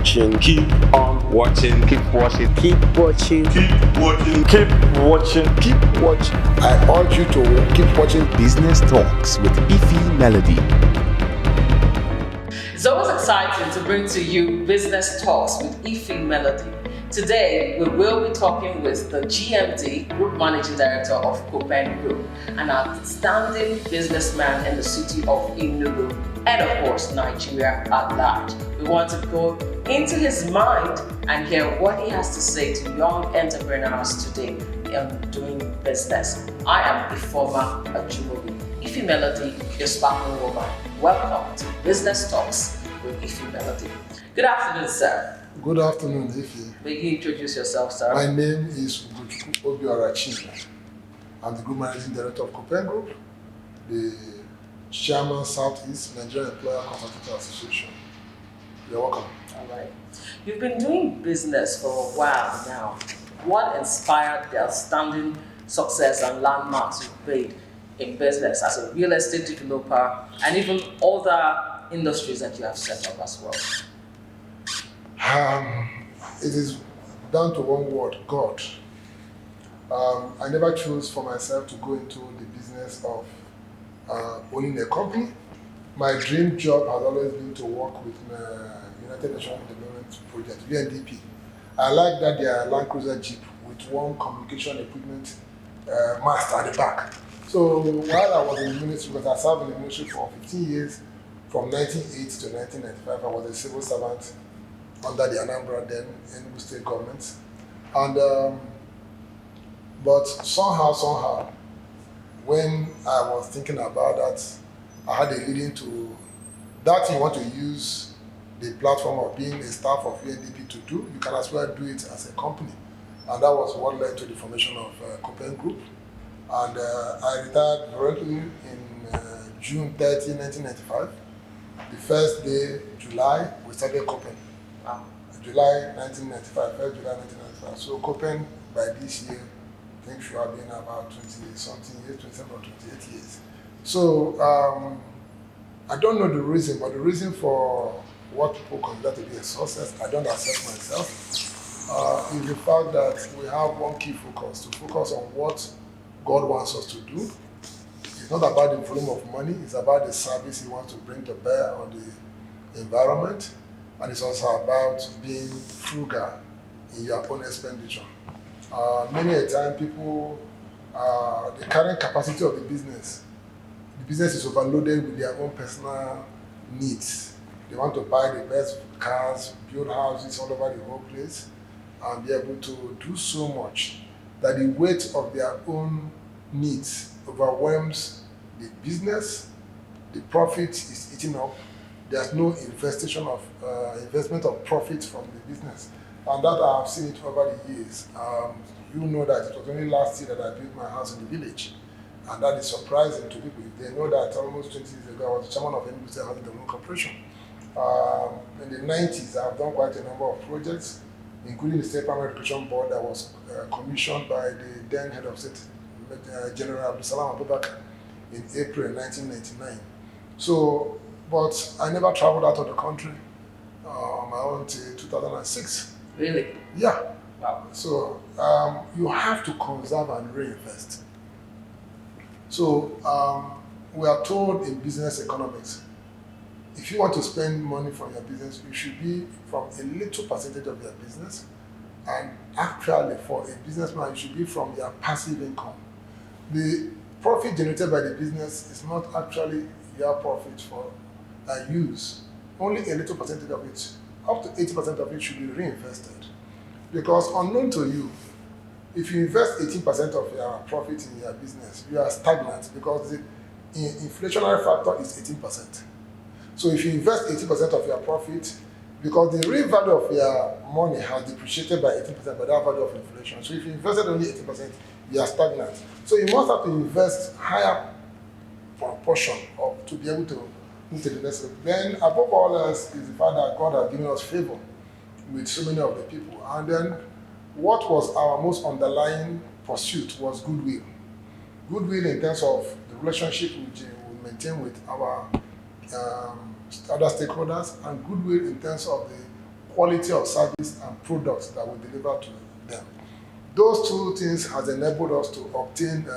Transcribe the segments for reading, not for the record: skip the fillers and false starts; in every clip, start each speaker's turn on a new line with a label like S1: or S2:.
S1: watching. Keep on watching.
S2: Keep watching.
S3: Keep watching.
S1: Keep watching. Keep watching.
S3: Keep watching. I urge you to keep watching
S2: Business Talks with IfyMelody.
S4: It's always exciting to bring to you Business Talks with IfyMelody. Today, we will be talking with the GMD, Group Managing Director of Copen Group, an outstanding businessman in the city of Enugu, and of course, Nigeria at large. We want to go into his mind and hear what he has to say to young entrepreneurs today in doing business. I am Ifeoma Ajumobi. IfyMelody, your sparkling woman. Welcome to Business Talks with IfyMelody. Good afternoon, sir.
S5: Good afternoon, Ify.
S4: May you introduce yourself, sir?
S5: My name is Ugochukwu, Chime. I'm the Group Managing Director of Copen Group, the Chairman Southeast Nigerian Employer Consultative Association. You're welcome.
S4: All right. You've been doing business for a while now. What inspired the outstanding success and landmarks you've made in business as a real estate developer and even other industries that you have set up as well?
S5: It is down to one word, God. I never chose for myself to go into the business of owning a company. My dream job has always been to work with United Nations Development Project, UNDP. I like that they are Land Cruiser Jeep with one communication equipment mast at the back. So while I was in the ministry, because I served in the ministry for 15 years, from 1980 to 1995, I was a civil servant under the Anambra then Enugu state government. And but somehow, when I was thinking about that, I had a leading to that you want to use the platform of being a staff of UNDP to do, you can as well do it as a company. And that was what led to the formation of Copen Group. And I retired voluntarily in June 30, 1995. The first day, July, we started Copen. July 1995, 1st July 1995. So Copen, by this year, I think should have been about 20-something years, 27 or 28 years. So I don't know the reason, but the reason for what people consider to be a success, I don't accept myself, is the fact that we have one key focus, to focus on what God wants us to do. It's not about the volume of money, it's about the service He wants to bring to bear on the environment. And it's also about being frugal in your own expenditure. Many a time people, the current capacity of the business is overloaded with their own personal needs. They want to buy the best cars, build houses all over the whole place, and be able to do so much that the weight of their own needs overwhelms the business, the profit is eaten up. There's no investment of profit from the business. And that I have seen it over the years. You know that it was only last year that I built my house in the village. And that is surprising to people. They know that almost 20 years ago I was the chairman of Enugu State Housing Development Corporation. In the 90s, I've done quite a number of projects, including the State Primary Education Board that was commissioned by the then head of state, General Abdulsalam Abubakar, in April 1999. So, but I never traveled out of the country on my own till 2006.
S4: Really?
S5: Yeah.
S4: Wow.
S5: So you have to conserve and reinvest. So we are told in business economics, if you want to spend money from your business, you should be from a little percentage of your business. And actually, for a businessman, it should be from your passive income. The profit generated by the business is not actually your profit for use. Only a little percentage of it, up to 80% of it, should be reinvested. Because unknown to you, if you invest 18% of your profit in your business, you are stagnant because the inflationary factor is 18%. So if you invest 80% of your profit, because the real value of your money has depreciated by 18% by that value of inflation. So if you invested only 18%, you are stagnant. So you must have to invest higher proportion to be able to move to the next level. Then above all else is the fact that God has given us favor with so many of the people. And then what was our most underlying pursuit was goodwill. Goodwill in terms of the relationship we maintain with our other stakeholders, and goodwill in terms of the quality of service and products that we deliver to them. Those two things has enabled us to obtain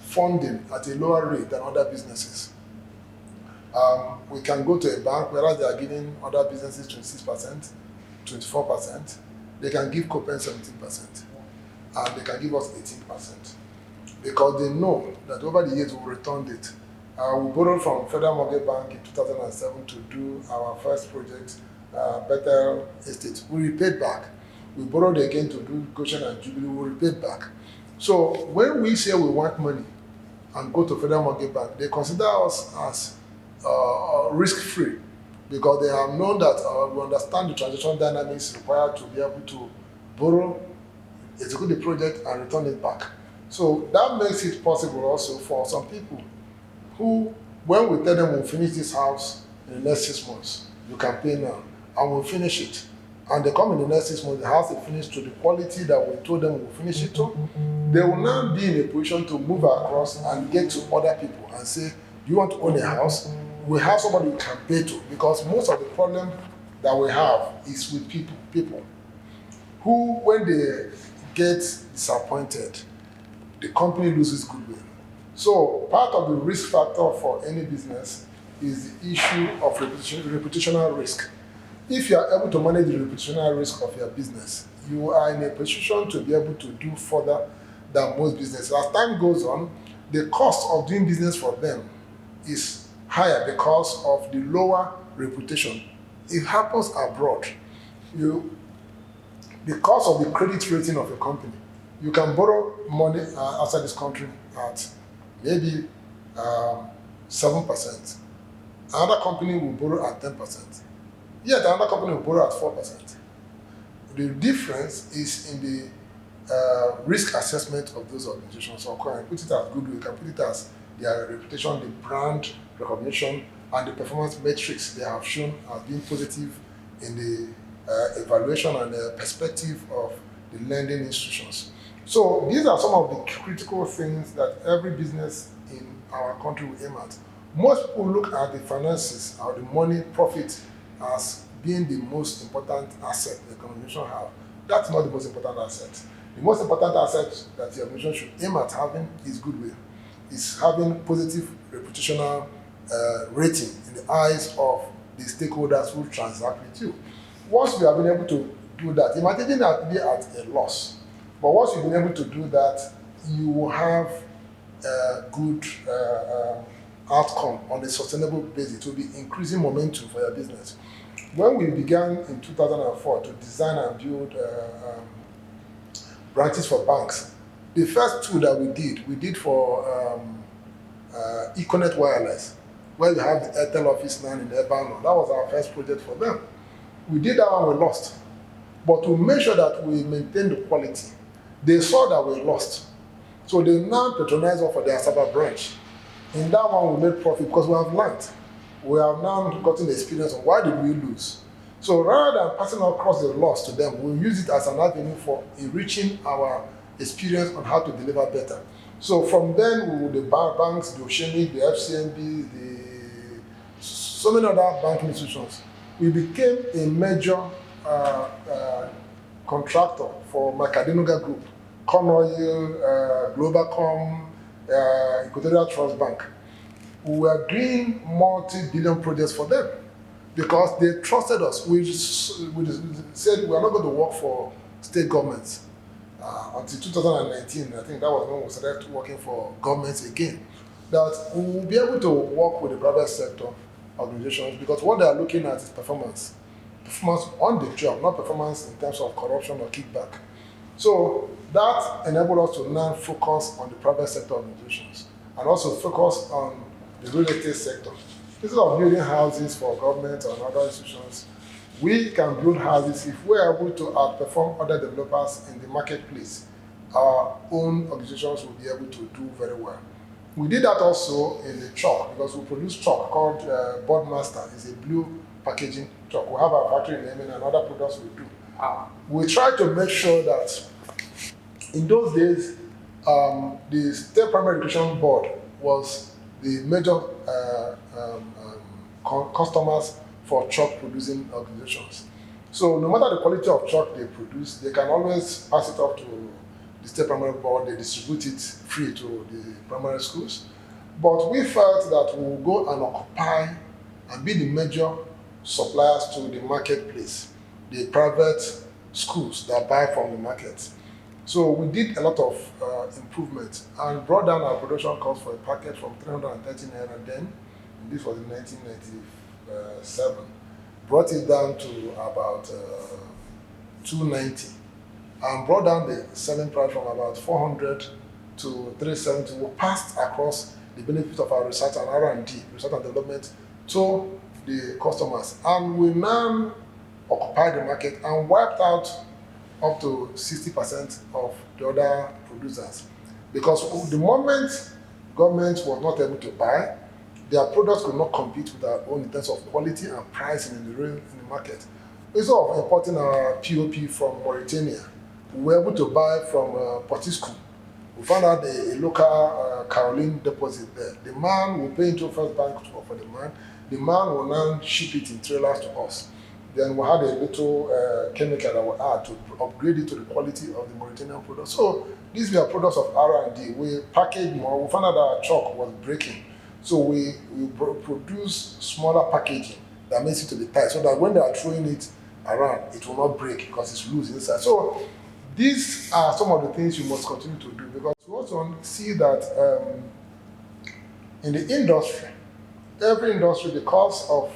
S5: funding at a lower rate than other businesses. We can go to a bank, whereas they are giving other businesses 26%, 24%. They can give Copen 17%, and they can give us 18%. Because they know that over the years we returned it. We borrowed from Federal Mortgage Bank in 2007 to do our first project, Bethel Estate. We repaid back. We borrowed again to do Goshen and Jubilee. We repaid back. So when we say we want money and go to Federal Mortgage Bank, they consider us as risk-free, because they have known that we understand the transaction dynamics required to be able to borrow, execute the project, and return it back. So that makes it possible also for some people who, when we tell them we'll finish this house in the next 6 months, you can pay now, and we'll finish it. And they come in the next 6 months, the house is finished to the quality that we told them we'll finish it to. They will now be in a position to move across and get to other people and say, do you want to own a house? We have somebody you can pay to, because most of the problem that we have is with people who, when they get disappointed, the company loses goodwill. So part of the risk factor for any business is the issue of reputational risk. If you are able to manage the reputational risk of your business, you are in a position to be able to do further than most businesses. As time goes on, the cost of doing business for them is higher because of the lower reputation. It happens abroad. Because of the credit rating of a company, you can borrow money outside this country at maybe 7%. Another company will borrow at 10%. Yet another company will borrow at 4%. The difference is in the risk assessment of those organizations. So you can put it as goodwill, you can put it as their reputation, the brand recognition, and the performance metrics they have shown as being positive in the evaluation and the perspective of the lending institutions. So these are some of the critical things that every business in our country will aim at. Most people look at the finances or the money profit as being the most important asset the organization have. That's not the most important asset. The most important asset that the organization should aim at having is goodwill. Is having positive reputational rating in the eyes of the stakeholders who transact with you. Once you have been able to do that, you might even be at a loss. But once you've been able to do that, you will have a good outcome on a sustainable basis. It will be increasing momentum for your business. When we began in 2004 to design and build branches for banks, the first two that we did for Econet Wireless, where we have the Airtel office now in Ebano. That was our first project for them. We did that one, we lost. But to make sure that we maintain the quality, they saw that we lost. So they now patronize us for their Asaba branch. In that one, we made profit because we have learned. We have now gotten the experience of why did we lose. So rather than passing across the loss to them, we'll use it as an avenue for enriching our experience on how to deliver better. So from then, the banks, the Chime, the FCMB, so many other banking institutions, we became a major contractor for Macadenoga Group, Conoil, Globalcom, Equatorial Trust Bank. We were doing multi-billion projects for them because they trusted us. We said we are not going to work for state governments until 2019. I think that was when we started working for governments again. That we will be able to work with the private sector organizations because what they are looking at is performance. Performance on the job, not performance in terms of corruption or kickback. So that enabled us to now focus on the private sector organizations and also focus on the real estate sector. Instead of building houses for government and other institutions, we can build houses if we are able to outperform other developers in the marketplace. Our own organizations will be able to do very well. We did that also in the chalk because we produce chalk called Boardmaster. It's a blue packaging chalk. We have our factory in Yemen and other products we do. We try to make sure that in those days, the State Primary Education Board was the major customers for chalk producing organizations. So no matter the quality of truck they produce, they can always pass it up to the state primary board, they distribute it free to the primary schools. But we felt that we would go and occupy and be the major suppliers to the marketplace, the private schools that buy from the market. So we did a lot of improvements and brought down our production cost for a packet from 330 naira then, and this was in 1997, brought it down to about 290, and brought down the selling price from about 400 to 370. We passed across the benefit of our research and R&D, research and development, to the customers. And we now occupied the market and wiped out up to 60% of the other producers. Because the moment government was not able to buy, their products could not compete with our own in terms of quality and pricing in the market. Instead of importing our POP from Mauritania, we were able to buy from Portisco. We found out a local Caroline deposit there. The man will pay into First Bank for the man. The man will now ship it in trailers to us. Then we had a little chemical that we had to upgrade it to the quality of the Mauritanian product. So these were products of R&D. We packaged more. We found out that our chalk was breaking. So we produce smaller packaging that makes it to be tight so that when they are throwing it around, it will not break because it's loose inside. So these are some of the things you must continue to do, because we also see that in the industry, every industry, because of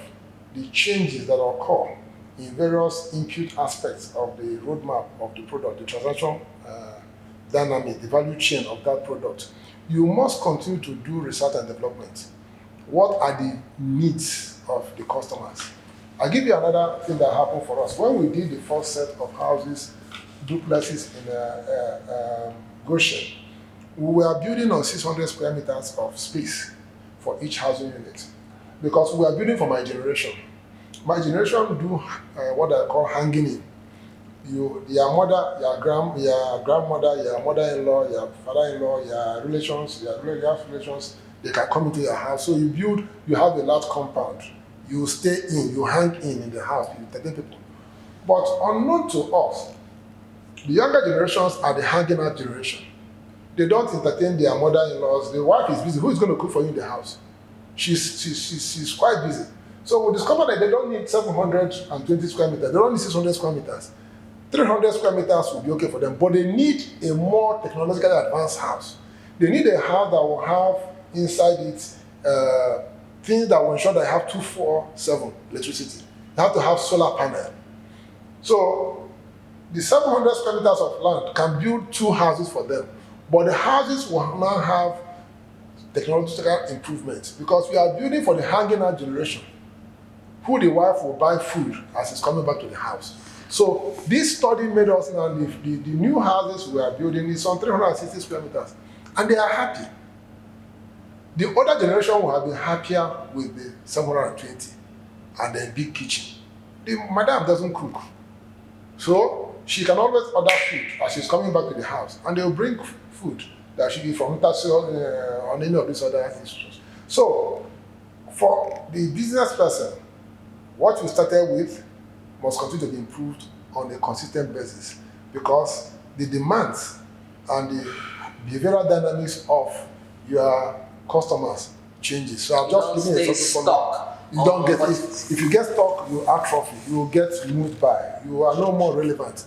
S5: the changes that occur in various input aspects of the roadmap of the product, the transaction dynamic, the value chain of that product, you must continue to do research and development. What are the needs of the customers? I'll give you another thing that happened for us. When we did the first set of houses, duplexes in Goshen, we were building on 600 square meters of space for each housing unit, because we are building for my generation. My generation do what I call hanging in. Your mother, your grandmother, your mother-in-law, your father-in-law, your relations, they can come into your house. So you build, you have a large compound. You stay in, you hang in the house, you 13 people. But unknown to us, the younger generations are the hanging out generation. They don't entertain their mother-in-laws. The wife is busy. Who is going to cook for you in the house? She's quite busy. So we discovered that they don't need 720 square meters. They don't need 600 square meters. 300 square meters will be okay for them, but they need a more technologically advanced house. They need a house that will have inside it things that will ensure that they have 24/7 electricity. They have to have solar panel. So the 700 square meters of land can build 2 houses for them, but the houses will now have technological improvements, because we are building for the hanging out generation, who the wife will buy food as it's coming back to the house. So this study made us now the new houses we are building is on 360 square meters, and they are happy. The older generation will have been happier with the 720 and the big kitchen. The madam doesn't cook, so she can always order food as she's coming back to the house, and they'll bring food that should be from Tasio on any of these other institutions. So for the business person, what we started with must continue to be improved on a consistent basis, because the demands and the behavioral dynamics of your customers changes. So I'm just giving you
S4: stuck.
S5: You don't get it. If you get stuck, you atrophy. You will get moved by. You are no more relevant.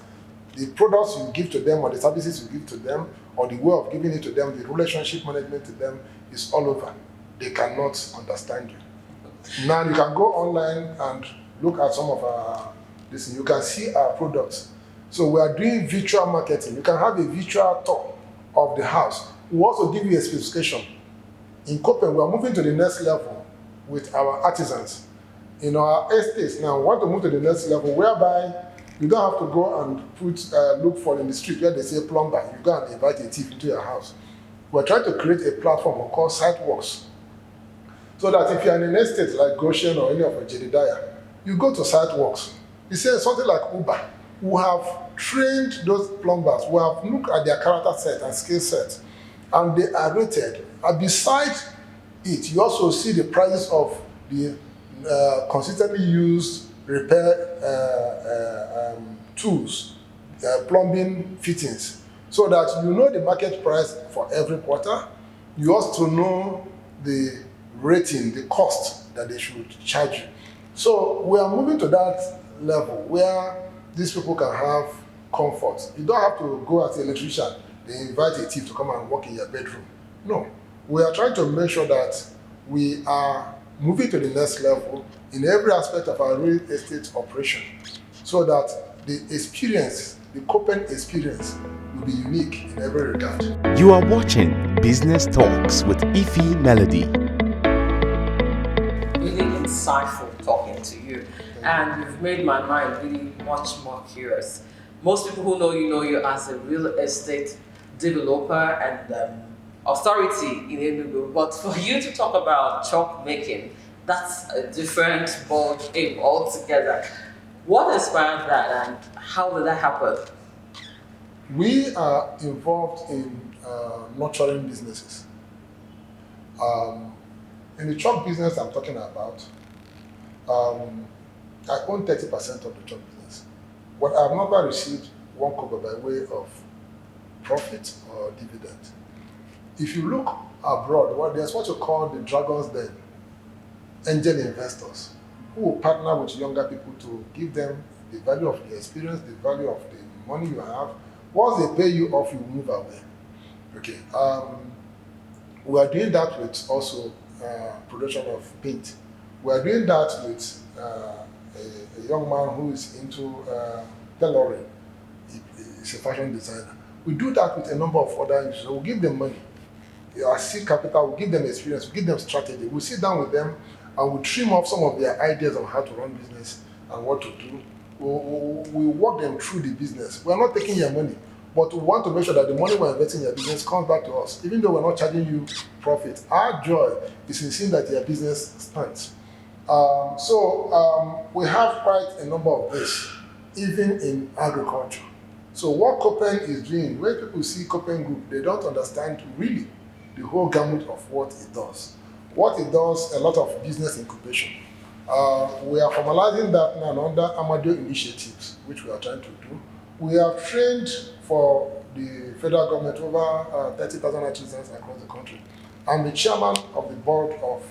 S5: The products you give to them, or the services you give to them, or the way of giving it to them, the relationship management to them is all over. They cannot understand you. Now you can go online and look at some of our this. You can see our products. So we are doing virtual marketing. You can have a virtual tour of the house. We also give you a specification. In Copen, we are moving to the next level with our artisans. In our estates now, we want to move to the next level, whereby you don't have to go and look for in the street where they say plumber. You go and invite a thief into your house. We're trying to create a platform called Siteworks, so that if you're in an estate like Goshen or any of Jedediah, you go to Siteworks. You say something like Uber. We have trained those plumbers. We have looked at their character set and skill set, and they are rated. And besides it, you also see the prices of the consistently used repair tools, plumbing fittings, so that you know the market price for every quarter. You also know the rating, the cost that they should charge you. So we are moving to that level where these people can have comfort. You don't have to go as an electrician, they invite a thief to come and work in your bedroom. No, we are trying to make sure that we are moving to the next level in every aspect of our real estate operation, so that the experience, the Copen experience, will be unique in every regard.
S2: You are watching Business Talks with IfyMelody.
S4: Really insightful talking to you, and you've made my mind really much more curious. Most people who know you as a real estate developer and authority in Enugu, but for you to talk about chalk making, that's a different ball game altogether. What inspired that, and how did that happen?
S5: We are involved in nurturing businesses. In the chalk business I'm talking about, I own 30% of the chalk business, but I've never received one kobo by way of profit or dividend. If you look abroad, there's what you call the dragon's den, angel investors, who will partner with younger people to give them the value of the experience, the value of the money you have. Once they pay you off, you move away. Okay. We are doing that with also production of paint. We are doing that with a young man who is into tailoring. He's a fashion designer. We do that with a number of other industries. So we give them money. Our seed capital, we give them experience, we give them strategy. We sit down with them and we trim off some of their ideas on how to run business and what to do. We walk them through the business. We're not taking your money, but we want to make sure that the money we're investing in your business comes back to us, even though we're not charging you profit. Our joy is in seeing that your business stands. We have quite a number of this, even in agriculture. So what Copen is doing, when people see Copen Group, they don't understand really the whole gamut of what it does. What it does, a lot of business incubation. We are formalizing that now under Amadeo initiatives, which we are trying to do. We have trained for the federal government over 30,000 artisans across the country. I'm the chairman of the board of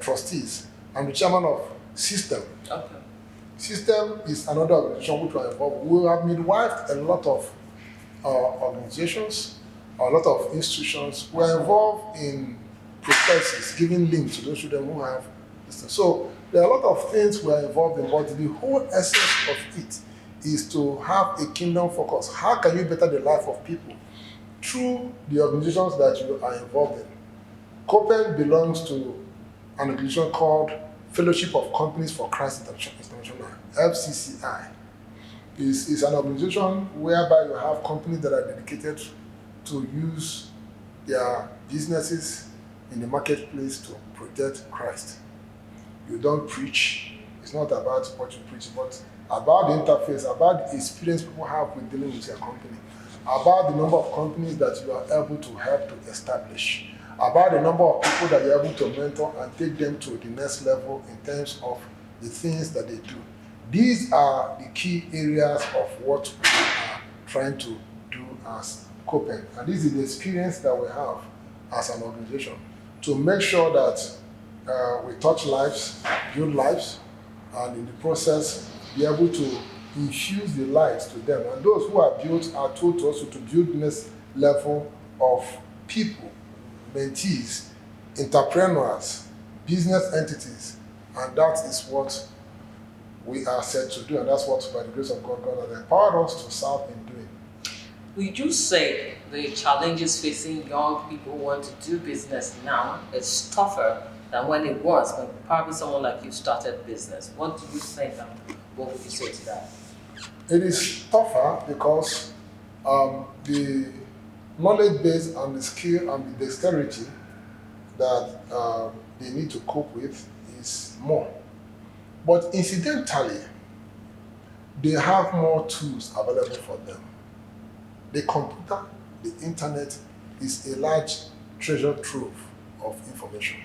S5: trustees. I'm the chairman of System.
S4: Okay.
S5: System is another organization which we are involved with. We have midwifed a lot of organizations, a lot of institutions. We are involved in processes, giving links to those children who have this. So there are a lot of things we are involved in, but the whole essence of it is to have a kingdom focus. How can you better the life of people through the organizations that you are involved in? Copen belongs to an organization called Fellowship of Companies for Christ International, FCCI. Is an organization whereby you have companies that are dedicated to use their businesses in the marketplace to protect Christ. You don't preach. It's not about what you preach, but about the interface, about the experience people have with dealing with your company, about the number of companies that you are able to help to establish, about the number of people that you're able to mentor and take them to the next level in terms of the things that they do. These are the key areas of what we are trying to do as Copen. And this is the experience that we have as an organization to make sure that we touch lives, build lives, and in the process be able to infuse the lives to them. And those who are built are told to also to build this level of people, mentees, entrepreneurs, business entities, and that is what we are set to do, and that's what, by the grace of God, God has empowered us to serve in doing.
S4: Would you say the challenges facing young people who want to do business now is tougher than when it was, when probably someone like you started business? What do you think, and what would you say to that?
S5: It is tougher because the knowledge base and the skill and the dexterity that they need to cope with is more. But incidentally, they have more tools available for them. The computer, the internet is a large treasure trove of information.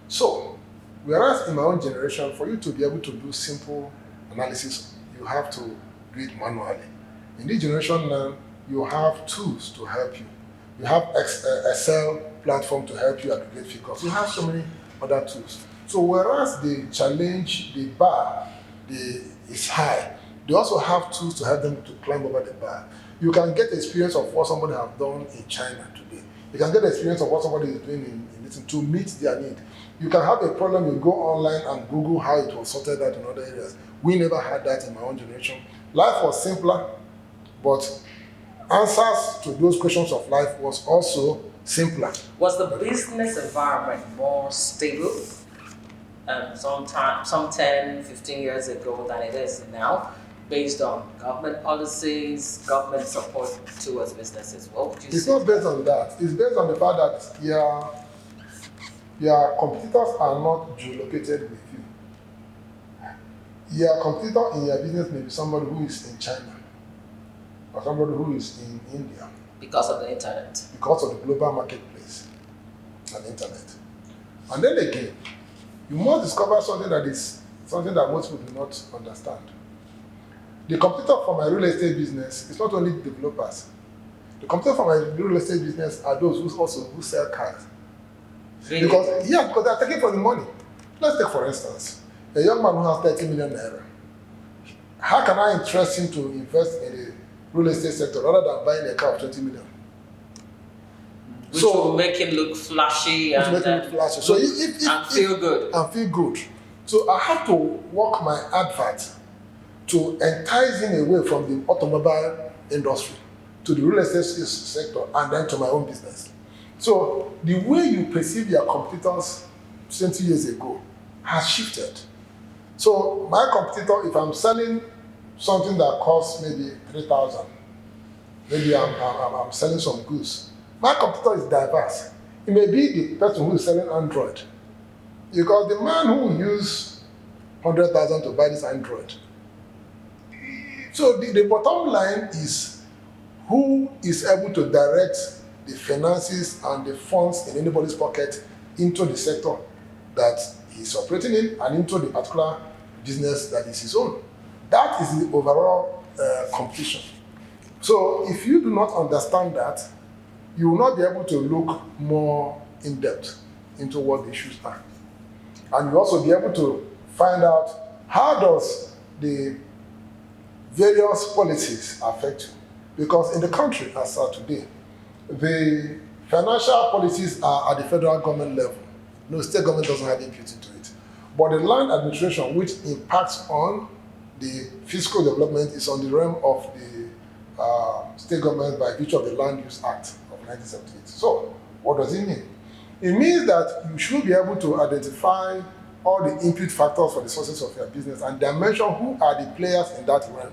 S5: So, Whereas in my own generation, for you to be able to do simple analysis, you have to do it manually. In this generation now, you have tools to help you. You have Excel platform to help you aggregate figures. You have so many other tools. So whereas the challenge, the bar, is high, they also have tools to help them to climb over the bar. You can get the experience of what somebody has done in China today. You can get the experience of what somebody is doing in Italy to meet their need. You can have a problem, you go online and Google how it was sorted out in other areas. We never had that in my own generation. Life was simpler, but answers to those questions of life was also simpler.
S4: Was the business environment more stable some 10, 15 years ago than it is now, based on government policies, government support towards businesses? What would you say?
S5: It's not based on that. It's based on the fact that your competitors are not geolocated with you. Your competitor in your business may be somebody who is in China or somebody who is in India.
S4: Because of the internet.
S5: Because of the global marketplace and internet. And then again, you must discover something that most people do not understand. The competitor for my real estate business is not only developers. The competitor for my real estate business are those who sell cars.
S4: Really?
S5: Because they're taking for the money. Let's take for instance, a young man who has 30 million naira. How can I interest him to invest in the real estate sector rather than buying a car of 20 million?
S4: Which will make him look flashy and feel good.
S5: And feel good. So I have to work my advert to entice him away from the automobile industry to the real estate sector and then to my own business. So the way you perceive your competitors 20 years ago has shifted. So my competitor, if I'm selling something that costs maybe 3,000, maybe I'm selling some goods, my competitor is diverse. It may be the person who is selling Android. Because the man who will use 100,000 to buy this Android. So the bottom line is who is able to direct the finances and the funds in anybody's pocket into the sector that he's operating in and into the particular business that is his own. That is the overall competition. So if you do not understand that, you will not be able to look more in depth into what the issues are. And you also be able to find out how does the various policies affect you. Because in the country as of today, the financial policies are at the federal government level. No, state government doesn't have input into it. But the land administration, which impacts on the fiscal development, is on the realm of the state government by virtue of the Land Use Act of 1978. So, what does it mean? It means that you should be able to identify all the input factors for the success of your business and dimension who are the players in that realm.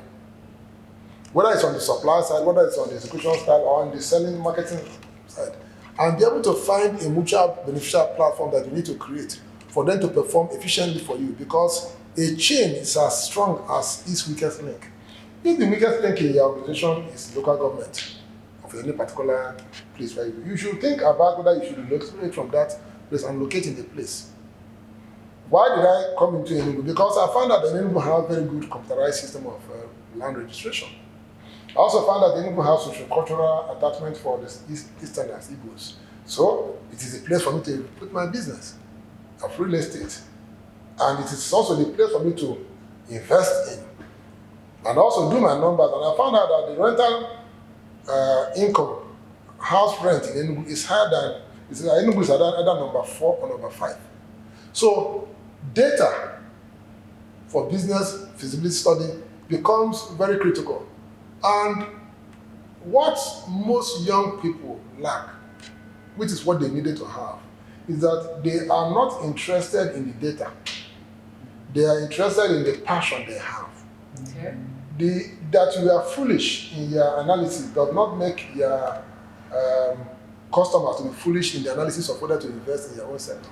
S5: Whether it's on the supply side, whether it's on the execution side, or on the selling, marketing side. And be able to find a mutual beneficial platform that you need to create for them to perform efficiently for you, because a chain is as strong as its weakest link. If the weakest link in your organization is local government of any particular place where you should think about whether you should relocate from that place and locate in the place. Why did I come into Enugu? Because I found that Enugu has a very good computerized system of land registration. I also found that Enugu has social-cultural attachment for the Easterners, Igbos. So it is a place for me to put my business of real estate. And it is also the place for me to invest in and also do my numbers. And I found out that the rental income, house rent in Enugu is higher than, Enugu is either number 4 or number 5. So data for business feasibility study becomes very critical. And what most young people lack, which is what they needed to have, is that they are not interested in the data. They are interested in the passion they have.
S4: Okay.
S5: That you are foolish in your analysis does not make your customers to be foolish in the analysis of whether to invest in your own sector.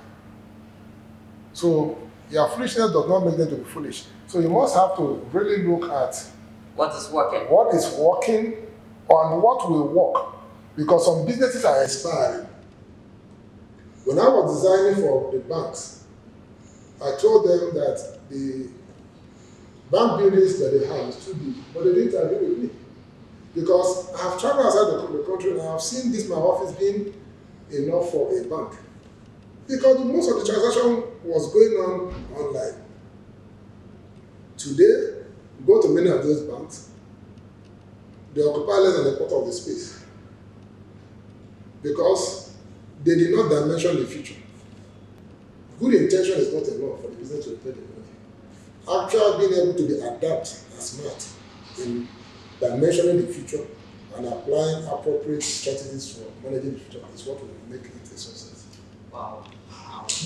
S5: So your foolishness does not make them to be foolish. So you must have to really look at
S4: what is
S5: working and what will work. Because some businesses are expiring. When I was designing for the banks, I told them that the bank buildings that they have is too big, but they didn't agree with me. Because I have traveled outside the country and I have seen this my office being enough for a bank. Because most of the transaction was going on online. Today, go to many of those banks, they occupy less than a quarter of the space. Because they did not dimension the future. Good intention is not enough for the business to pay the money. Actually being able to be adapt and smart in dimensioning the future and applying appropriate strategies for managing the future is what will make it a success.
S4: Wow.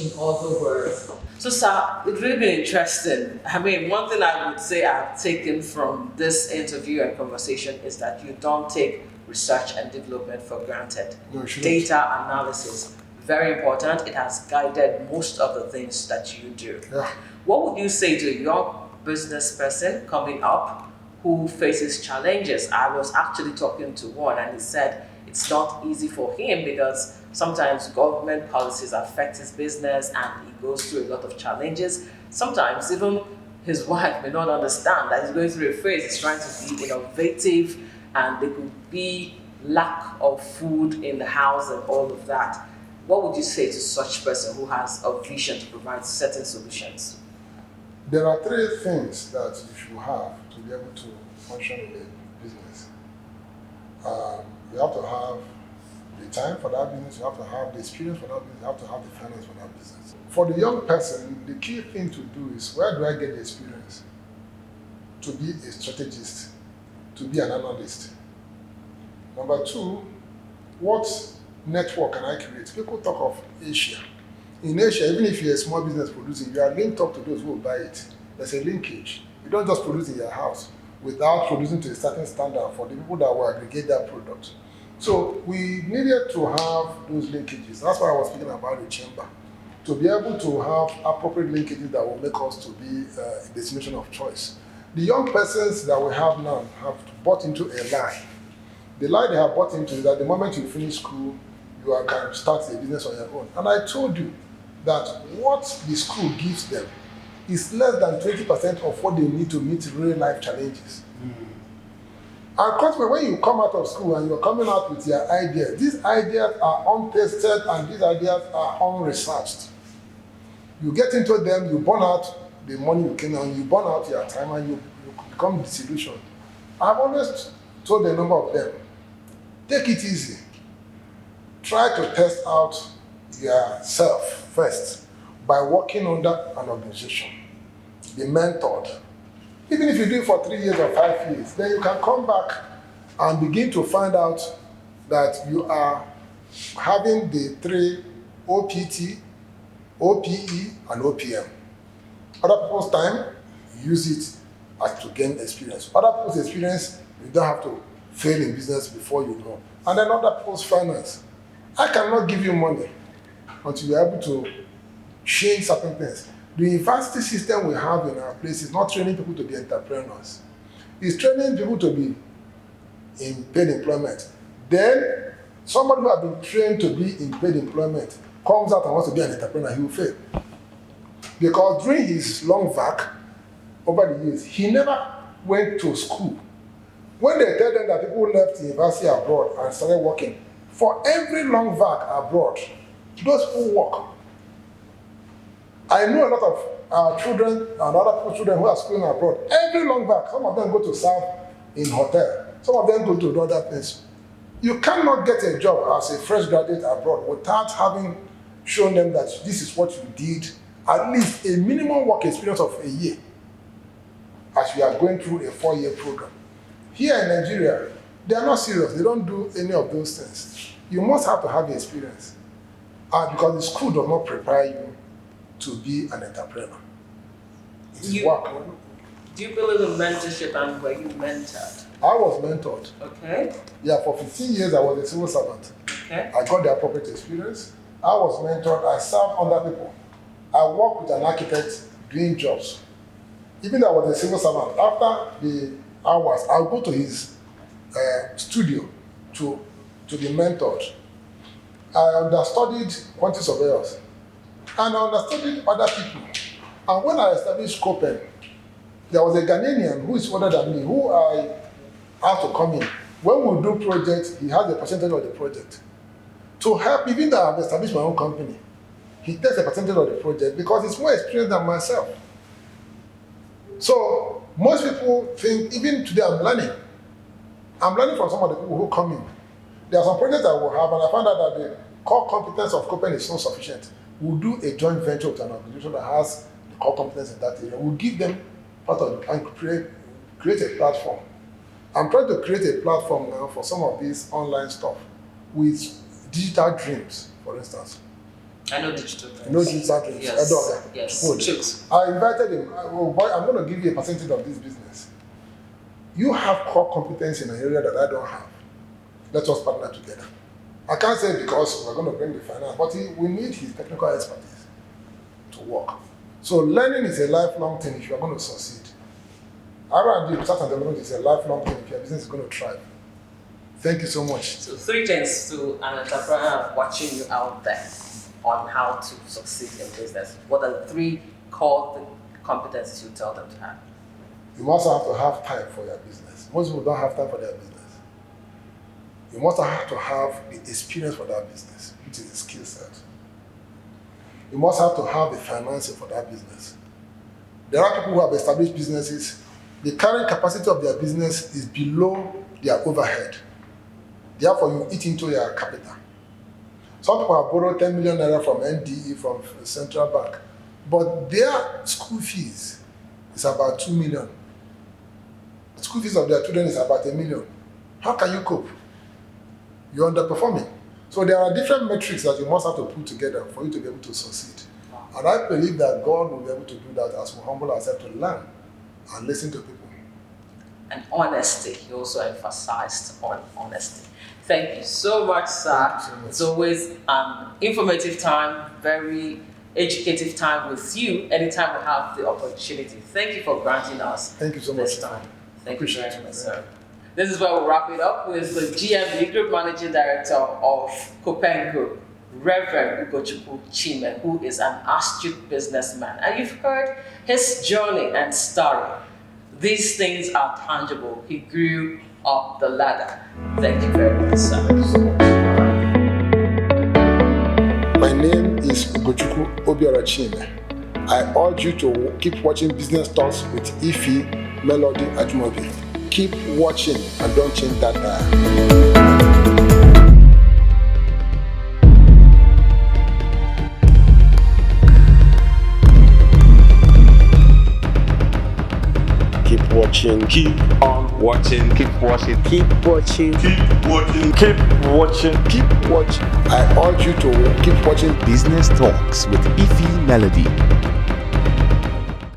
S4: In all those words. So, sir, it's really been interesting. I mean, one thing I would say I've taken from this interview and conversation is that you don't take research and development for granted.
S5: No, you shouldn't.
S4: Data analysis, very important. It has guided most of the things that you do.
S5: Yeah.
S4: What would you say to a young business person coming up who faces challenges? I was actually talking to one and he said it's not easy for him because sometimes government policies affect his business and he goes through a lot of challenges. Sometimes even his wife may not understand that he's going through a phase, he's trying to be innovative and there could be lack of food in the house and all of that. What would you say to such person who has a vision to provide certain solutions?
S5: There are three things that you should have to be able to function in a business. You have to have the time for that business, you have to have the experience for that business, you have to have the finance for that business. For the young person, the key thing to do is, where do I get the experience? To be a strategist, to be an analyst. Number two, what network can I create? People talk of Asia. In Asia, even if you're a small business producing, you are linked up to those who will buy it. There's a linkage. You don't just produce in your house without producing to a certain standard for the people that will aggregate that product. So we needed to have those linkages. That's why I was speaking about the chamber. To be able to have appropriate linkages that will make us to be a destination of choice. The young persons that we have now have bought into a lie. The lie they have bought into is that the moment you finish school, you can start a business on your own. And I told you that what the school gives them is less than 20% of what they need to meet real life challenges. And consequently, when you come out of school and you're coming out with your ideas, these ideas are untested and these ideas are unresearched. You get into them, you burn out the money you came on, you burn out your time and you become disillusioned. I've always told a number of them, take it easy. Try to test out yourself first by working under an organization. Be mentored. Even if you do it for 3 years or 5 years, then you can come back and begin to find out that you are having the 3 OPT, OPE, and OPM. Other people's time, use it as to gain experience. Other people's experience, you don't have to fail in business before you know. And then other people's finance. I cannot give you money until you're able to change certain things. The university system we have in our place is not training people to be entrepreneurs. It's training people to be in paid employment. Then, somebody who has been trained to be in paid employment comes out and wants to be an entrepreneur, he will fail. Because during his long vac, over the years, he never went to school. When they tell them that people left university abroad and started working, for every long vac abroad, those people work. I know a lot of children and other people's children who are schooling abroad. Every long vac, some of them go to serve in hotel. Some of them go to other places. You cannot get a job as a fresh graduate abroad without having shown them that this is what you did, at least a minimum work experience of a year, as we are going through a 4-year program. Here in Nigeria, they are not serious. They don't do any of those things. You must have to have the experience. Because the school does not prepare you to be an entrepreneur. It's work.
S4: Do you believe in mentorship and were you mentored?
S5: I was mentored.
S4: Okay.
S5: Yeah, for 15 years I was a civil servant.
S4: Okay.
S5: I got the appropriate experience. I was mentored. I served under people. I worked with an architect doing jobs. Even though I was a civil servant, after the hours, I'll go to his studio to be mentored. I understudied quantity surveyors. And I understudied other people And when I established Copen, there was a Ghanaian who is older than me, who I have to come in. When we do projects, he has a percentage of the project. To help, even though I've established my own company, he takes a percentage of the project because he's more experienced than myself. So most people think, even today I'm learning from some of the people who come in. There are some projects I will have, and I found out that the core competence of Copen is not sufficient. We'll do a joint venture with an organization that has the core competence in that area. We'll give them part of it and create a platform. I'm trying to create a platform now for some of this online stuff with digital dreams, for instance.
S4: I know digital dreams.
S5: You know digital dreams?
S4: Yes. Yes.
S5: I invited him. Oh boy, I'm going to give you a percentage of this business. You have core competence in an area that I don't have. Let us partner together. I can't say because we're going to bring the finance, but we need his technical expertise to work. So learning is a lifelong thing if you are going to succeed. R&D, research and development, is a lifelong thing if your business is going to thrive. Thank you so much.
S4: So 3 things to an entrepreneur watching you out there on how to succeed in business. What are the 3 core competencies you tell them to have?
S5: You must have to have time for your business. Most people don't have time for their business. You must have to have the experience for that business, which is a skill set. You must have to have the financing for that business. There are people who have established businesses. The current capacity of their business is below their overhead. Therefore, you eat into your capital. Some people have borrowed 10 million naira from NDE, from Central Bank, but their school fees is about 2 million. The school fees of their children is about 1 million. How can you cope? You're underperforming. So there are different metrics that you must have to put together for you to be able to succeed. And I believe that God will be able to do that as we humble ourselves to learn and listen to people.
S4: And honesty. He also emphasized on honesty. Thank you so much, sir.
S5: So much.
S4: It's always an informative time, very educative time with you anytime we have the opportunity. Thank you for granting us
S5: Thank you so
S4: this
S5: much.
S4: time. Thank
S5: Appreciate
S4: you very
S5: it.
S4: much, sir. This is where we'll wrap it up with the GMD, Group Managing Director of Copen Group, Reverend Ugochukwu Chime, who is an astute businessman. And you've heard his journey and story. These things are tangible. He grew up the ladder. Thank you very much, sir.
S5: Thank you so much. My name is Ugochukwu Chime. I urge you to keep watching Business Talks with IfyMelody Ajumobi. Keep watching and don't change that dial.
S2: Keep watching.
S1: Keep on watching.
S2: Keep watching.
S3: Keep watching.
S1: Keep watching.
S5: Keep watching. Keep watching. I urge you to keep watching
S2: Business Talks with IfyMelody.